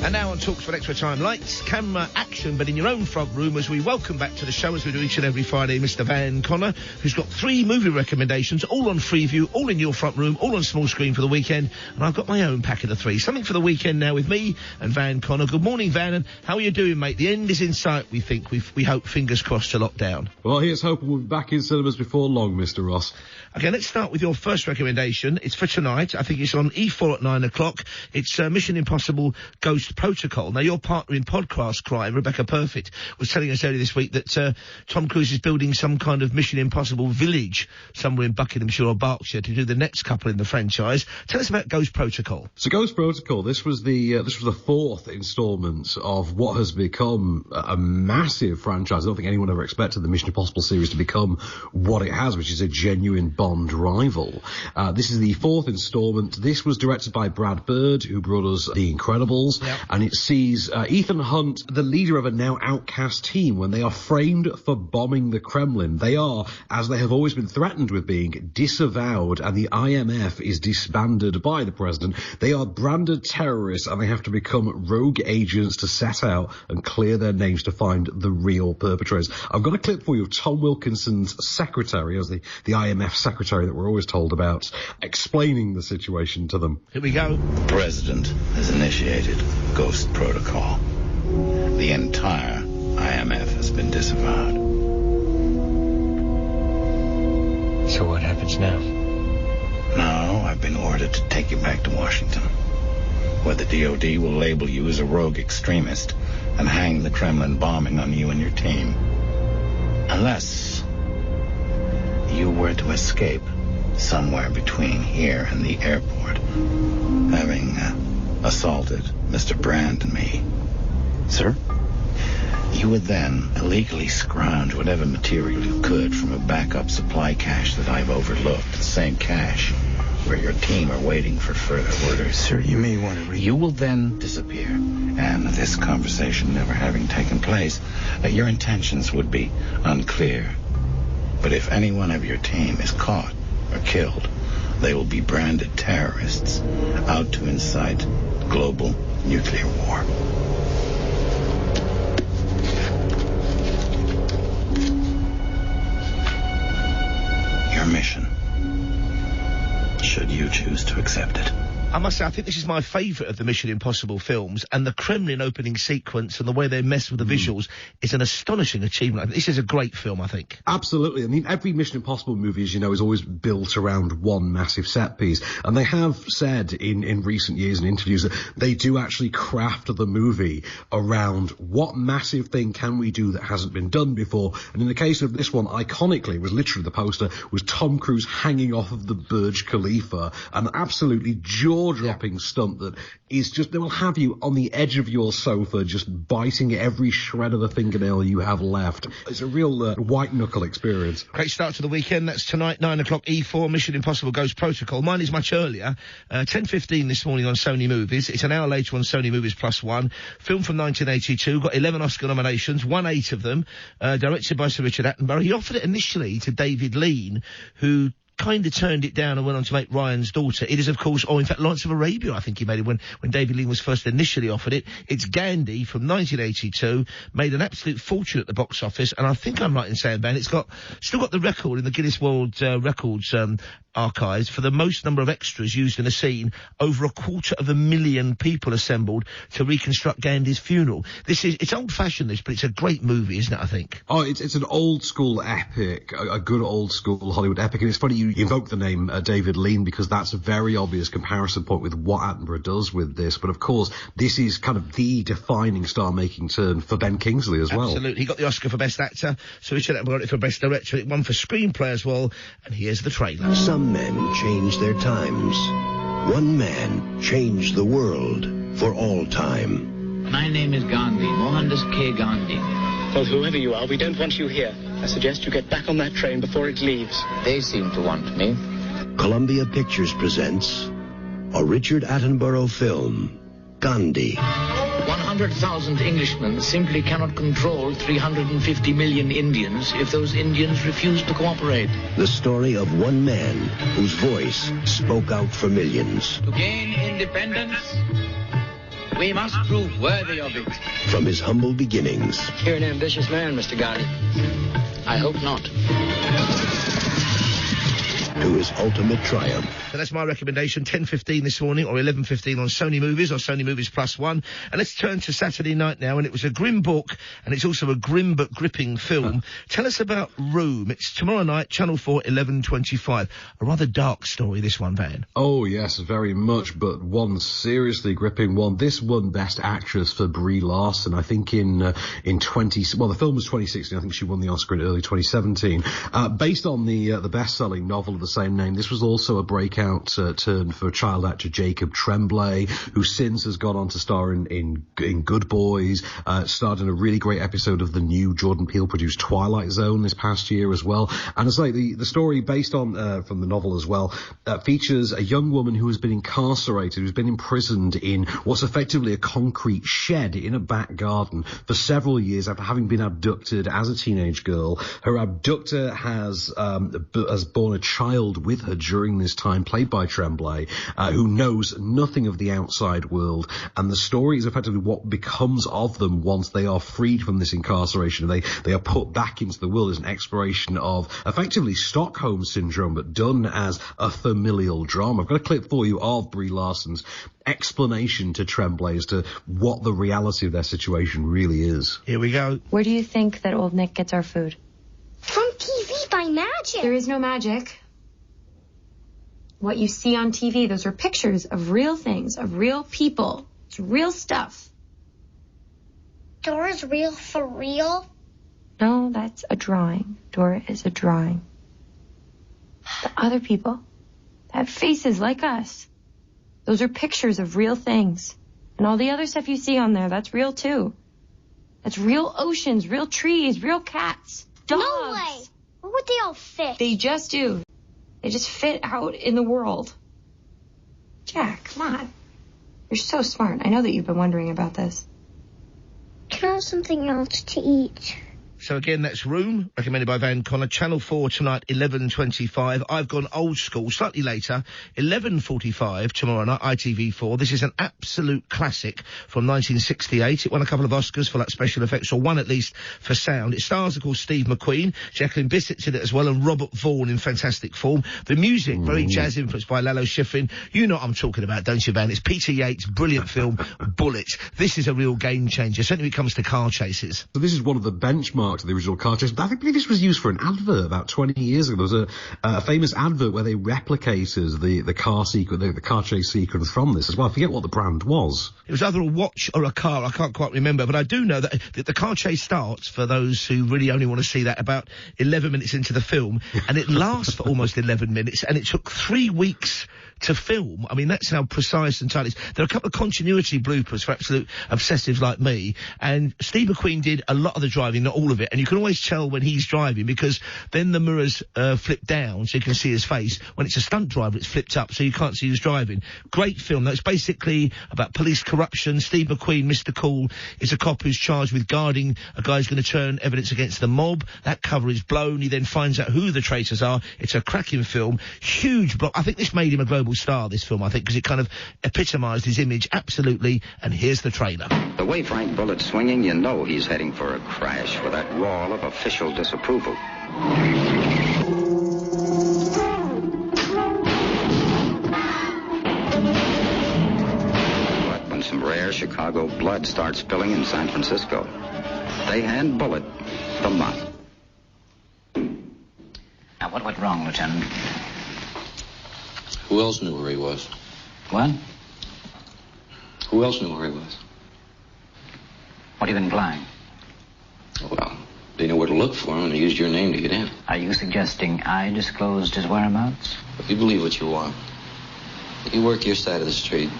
And now on talkSPORT Extra Time, lights, camera, action, but in your own front room as we welcome back to the show, as we do each and every Friday, Mr. Van Connor, who's got 3 movie recommendations, all on Freeview, all in your front room, all on small screen for the weekend, and I've got my own pack of the 3. Something for the weekend now with me and Van Connor. Good morning, Van, and how are you doing, mate? The end is in sight, we think. We hope, fingers crossed, to lockdown. Well, here's hoping we'll be back in cinemas before long, Mr. Ross. Okay, let's start with your first recommendation. It's for tonight. I think it's on E4 at 9 o'clock. It's Mission Impossible Ghost Protocol. Now, your partner in podcast crime, Rebecca Perfect, was telling us earlier this week that Tom Cruise is building some kind of Mission Impossible village somewhere in Buckinghamshire or Berkshire to do the next couple in the franchise. Tell us about Ghost Protocol. So Ghost Protocol, this was the 4th instalment of what has become a massive franchise. I don't think anyone ever expected the Mission Impossible series to become what it has, which is a genuine Bond rival. This is the 4th instalment. This was directed by Brad Bird, who brought us The Incredibles, and it sees Ethan Hunt, the leader of a now outcast team, when they are framed for bombing the Kremlin. They are, as they have always been threatened with being, disavowed, and the IMF is disbanded by the president. They are branded terrorists, and they have to become rogue agents to set out and clear their names to find the real perpetrators. I've got a clip for you of Tom Wilkinson's secretary, as the IMF secretary that we're always told about, explaining the situation to them. Here we go. The president has initiated Ghost Protocol. The entire IMF has been disavowed. So what happens now? Now I've been ordered to take you back to Washington, where the DOD will label you as a rogue extremist and hang the Kremlin bombing on you and your team. Unless you were to escape somewhere between here and the airport, having assaulted Mr. Brand and me. Sir? You would then illegally scrounge whatever material you could from a backup supply cache that I've overlooked, the same cache where your team are waiting for further orders. Sir, you may want to You will then disappear, and this conversation never having taken place, your intentions would be unclear. But if any one of your team is caught or killed, they will be branded terrorists out to incite global nuclear war. Your mission, should you choose to accept it. I must say, I think this is my favourite of the Mission Impossible films, and the Kremlin opening sequence and the way they mess with the visuals is an astonishing achievement. This is a great film, I think. Absolutely. I mean, every Mission Impossible movie, as you know, is always built around one massive set piece. And they have said in recent years in interviews that they do actually craft the movie around what massive thing can we do that hasn't been done before. And in the case of this one, iconically, was literally the poster, was Tom Cruise hanging off of the Burj Khalifa, an absolutely jaw-dropping stunt that is just, they will have you on the edge of your sofa just biting every shred of the fingernail you have left. It's a real white-knuckle experience. Great start to the weekend. That's tonight, 9 o'clock, E4, Mission Impossible Ghost Protocol. Mine is much earlier, 10:15 this morning on Sony Movies. It's an hour later on Sony Movies Plus One. Film from 1982, got 11 Oscar nominations, won 8 of them, directed by Sir Richard Attenborough. He offered it initially to David Lean, who kind of turned it down and went on to make Ryan's Daughter. It is, of course, in fact, Lawrence of Arabia, I think he made it when David Lean was first initially offered it. It's Gandhi from 1982, made an absolute fortune at the box office, and I think I'm right in saying, Ben, it's still got the record in the Guinness World Records archives for the most number of extras used in a scene. Over 250,000 people assembled to reconstruct Gandhi's funeral. It's old-fashioned, this, but it's a great movie, isn't it, I think? Oh, it's an old-school epic, a good old-school Hollywood epic, and it's funny you invoke the name David Lean, because that's a very obvious comparison point with what Attenborough does with this. But of course, this is kind of the defining star-making turn for Ben Kingsley as well. Absolutely. He got the Oscar for Best Actor, so Richard Attenborough got it for Best Director. It won for Screenplay as well, and here's the trailer. Some men change their times. One man changed the world for all time. My name is Gandhi, Mohandas K. Gandhi. Well, whoever you are, we don't want you here. I suggest you get back on that train before it leaves. They seem to want me. Columbia Pictures presents a Richard Attenborough film, Gandhi. 100,000 Englishmen simply cannot control 350 million Indians if those Indians refuse to cooperate. The story of one man whose voice spoke out for millions. To gain independence, We must prove worthy of it. From his humble beginnings You're an ambitious man, Mr. Gotti. I hope not. to his ultimate triumph. So that's my recommendation, 10:15 this morning or 11:15 on Sony Movies or Sony Movies Plus One. And let's turn to Saturday night now, and it was a grim book, and it's also a grim but gripping film. Tell us about Room. It's tomorrow night, Channel 4, 11:25. A rather dark story, this one, Van. Oh, yes, very much, but one seriously gripping one. This won Best Actress for Brie Larson, I think in the film was 2016, I think she won the Oscar in early 2017. Based on the best-selling novel of the same name, this was also a breakout turn for child actor Jacob Tremblay, who since has gone on to star in Good Boys, starred in a really great episode of the new Jordan Peele-produced Twilight Zone this past year as well. And it's like the story based on from the novel as well, features a young woman who has been incarcerated, who's been imprisoned in what's effectively a concrete shed in a back garden for several years after having been abducted as a teenage girl. Her abductor has born a child with her during this time, played by Tremblay, who knows nothing of the outside world, and the story is effectively what becomes of them once they are freed from this incarceration. They are put back into the world as an exploration of effectively Stockholm Syndrome, but done as a familial drama. I've got a clip for you of Brie Larson's explanation to Tremblay as to what the reality of their situation really is. Here we go. Where do you think that old Nick gets our food? From TV by magic. There is no magic. What you see on TV, those are pictures of real things, of real people. It's real stuff. Dora's real for real? No, that's a drawing. Dora is a drawing. The other people that have faces like us, those are pictures of real things. And all the other stuff you see on there, that's real too. That's real oceans, real trees, real cats, dogs. No way! Where would they all fit? They just do. They just fit out in the world. Jack, come on. You're so smart. I know that you've been wondering about this. Can I have something else to eat? So again, that's Room, recommended by Van Connor. Channel 4 tonight, 11:25. I've gone old school, slightly later, 11:45 tomorrow night, ITV4. This is an absolute classic from 1968. It won a couple of Oscars for that special effects, or one at least for sound. It stars, of course, Steve McQueen, Jacqueline Bissett's in it as well, and Robert Vaughn in fantastic form. The music, very jazz influenced by Lalo Schifrin. You know what I'm talking about, don't you, Van? It's Peter Yates' brilliant film, Bullitt. This is a real game changer, certainly when it comes to car chases. So this is one of the benchmarks of the original car chase. I believe this was used for an advert about 20 years ago. There was a famous advert where they replicated the car sequence, the car chase sequence from this as well. I forget what the brand was. It was either a watch or a car. I can't quite remember, but I do know that the car chase starts, for those who really only want to see that, about 11 minutes into the film, and it lasts for almost 11 minutes, and it took 3 weeks to film. I mean, that's how precise and tight it is. There are a couple of continuity bloopers for absolute obsessives like me, and Steve McQueen did a lot of the driving, not all of it, and you can always tell when he's driving because then the mirrors flip down so you can see his face. When it's a stunt driver, it's flipped up so you can't see who's driving. Great film. That's basically about police corruption. Steve McQueen, Mr. Cool, is a cop who's charged with guarding a guy who's going to turn evidence against the mob. That cover is blown. He then finds out who the traitors are. It's a cracking film. Huge block. I think this made him a global star, this film, I think, because it kind of epitomised his image absolutely. And here's the trailer. The way Frank Bullitt's swinging, you know he's heading for a crash with that wall of official disapproval. But when some rare Chicago blood starts spilling in San Francisco, they hand Bullitt the money. Now, what went wrong, Lieutenant? Who else knew where he was? What? Who else knew where he was? What have you been implying? Well, they knew where to look for him, and they used your name to get in. Are you suggesting I disclosed his whereabouts? You believe what you want. You work your side of the street,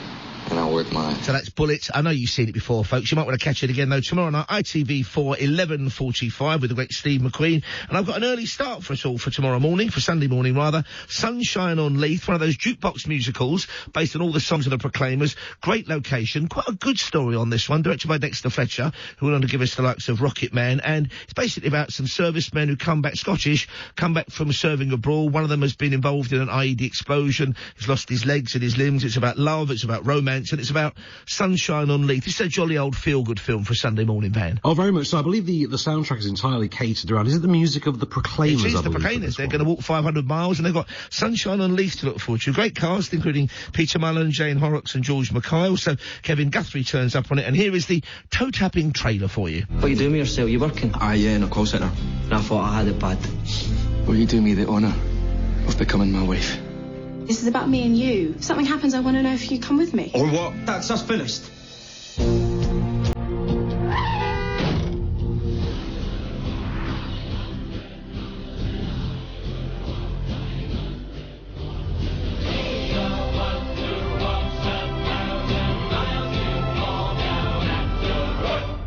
and I'll work mine. So that's Bullitt. I know you've seen it before, folks. You might want to catch it again, though, tomorrow night, ITV4, 11:45, with the great Steve McQueen. And I've got an early start for us all for tomorrow morning, for Sunday morning, rather. Sunshine on Leith, one of those jukebox musicals, based on all the songs of the Proclaimers. Great location. Quite a good story on this one, directed by Dexter Fletcher, who went on to give us the likes of Rocket Man. And it's basically about some servicemen who come back, Scottish, come back from serving abroad. One of them has been involved in an IED explosion. He's lost his legs and his limbs. It's about love. It's about romance. romance, and it's about sunshine on Leith. This is a jolly old feel-good film for a Sunday morning, Van. Oh, very much so. I believe the soundtrack is entirely catered around. Is it the music of the Proclaimers? It is the Proclaimers. They're going to walk 500 miles, and they've got sunshine on Leith to look forward to. Great cast, including Peter Mullen, Jane Horrocks, and George Mackay. Also, Kevin Guthrie turns up on it, and here is the toe-tapping trailer for you. What are you doing with yourself? You working? Yeah, in a call centre. And I thought I had it bad. Will you do me the honour of becoming my wife? This is about me and you. If something happens, I want to know if you come with me. Or what? That's us finished.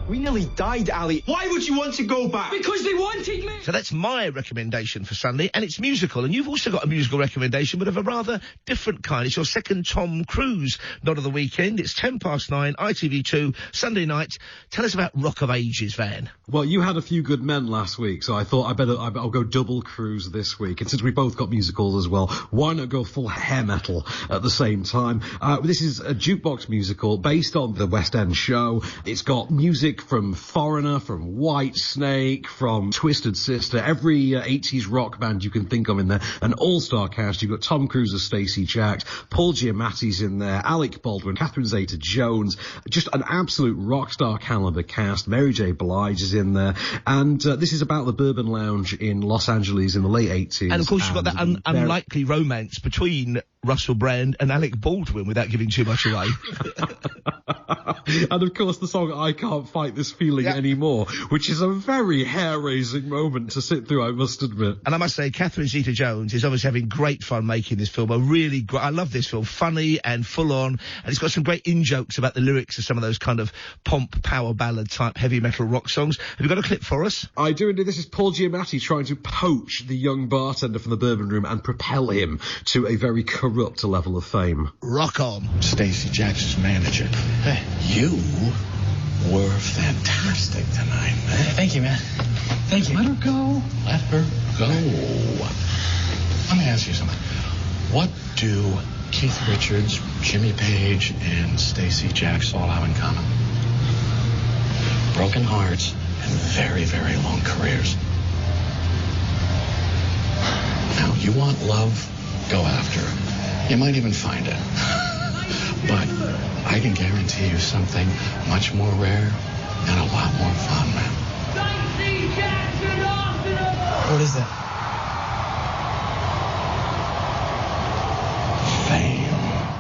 We nearly died, Ali. Why would you want to go back? Because they wanted me! So that's my recommendation for Sunday, and it's musical. And you've also got a musical recommendation, but of a rather different kind. It's your second Tom Cruise nod of the weekend. It's 9:10, ITV2, Sunday night. Tell us about Rock of Ages, Van. Well, you had A Few Good Men last week, so I thought I'll go double Cruise this week. And since we both got musicals as well, why not go full hair metal at the same time? This is a jukebox musical based on the West End show. It's got music from Foreigner, from Whitesnake, from Twisted Sister, every 80s rock band you can think of in there. An all-star cast. You've got Tom Cruise as Stacey Jacks, Paul Giamatti's in there, Alec Baldwin, Catherine Zeta-Jones, just an absolute rock star caliber cast. Mary J. Blige is in there. And this is about the Bourbon Lounge in Los Angeles in the late 80s. And of course you've got that unlikely romance between Russell Brand and Alec Baldwin without giving too much away. And of course the song I Can't Fight This Feeling Anymore, which is a very hair-raising moment to sit through, I must admit. And I must say, Catherine Zeta-Jones is obviously having great fun making this film. I love this film, funny and full on, and it's got some great in-jokes about the lyrics of some of those kind of pomp, power ballad type heavy metal rock songs. Have you got a clip for us? I do indeed. This is Paul Giamatti trying to poach the young bartender from the Bourbon Room and propel him to a very corrupt level of fame. Rock on. Stacey Jacks' manager. You were fantastic tonight, man. Thank you, man. Thank you. Let her go. Let her go. Let me ask you something. What do Keith Richards, Jimmy Page, and Stacey Jacks all have in common? Broken hearts and very, very long careers. Now, you want love? Go after it. You might even find it. But I can guarantee you something much more rare and a lot more fun, man. What is that? Fame.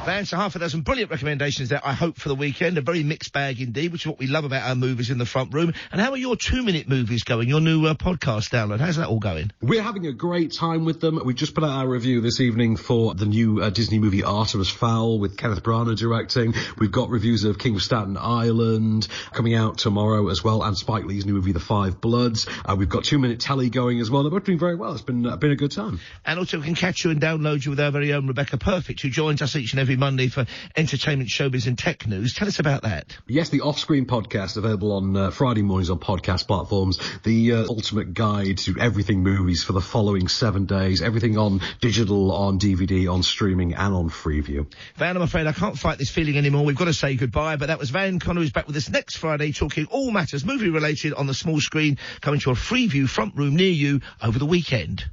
Van, so half a dozen brilliant recommendations there, I hope, for the weekend. A very mixed bag indeed, which is what we love about our movies in the front room. And how are your 2-minute movies going, your new podcast download? How's that all going? We're having a great time with them. We just put out our review this evening for the new Disney movie Artemis Fowl with Kenneth Branagh directing. We've got reviews of King of Staten Island coming out tomorrow as well, and Spike Lee's new movie The Five Bloods. We've got 2-minute telly going as well. They're both doing very well. It's been a good time. And also we can catch you and download you with our very own Rebecca Perfect, who joins us each and every Monday for entertainment, showbiz and tech news. Tell us about that. Yes, the Off-Screen podcast, available on Friday mornings on podcast platforms. The ultimate guide to everything movies for the following 7 days. Everything on digital, on DVD, on streaming and on Freeview. Van, I'm afraid I can't fight this feeling anymore. We've got to say goodbye, but that was Van Connor, who's back with us next Friday talking all matters movie related on the small screen, coming to a Freeview front room near you over the weekend.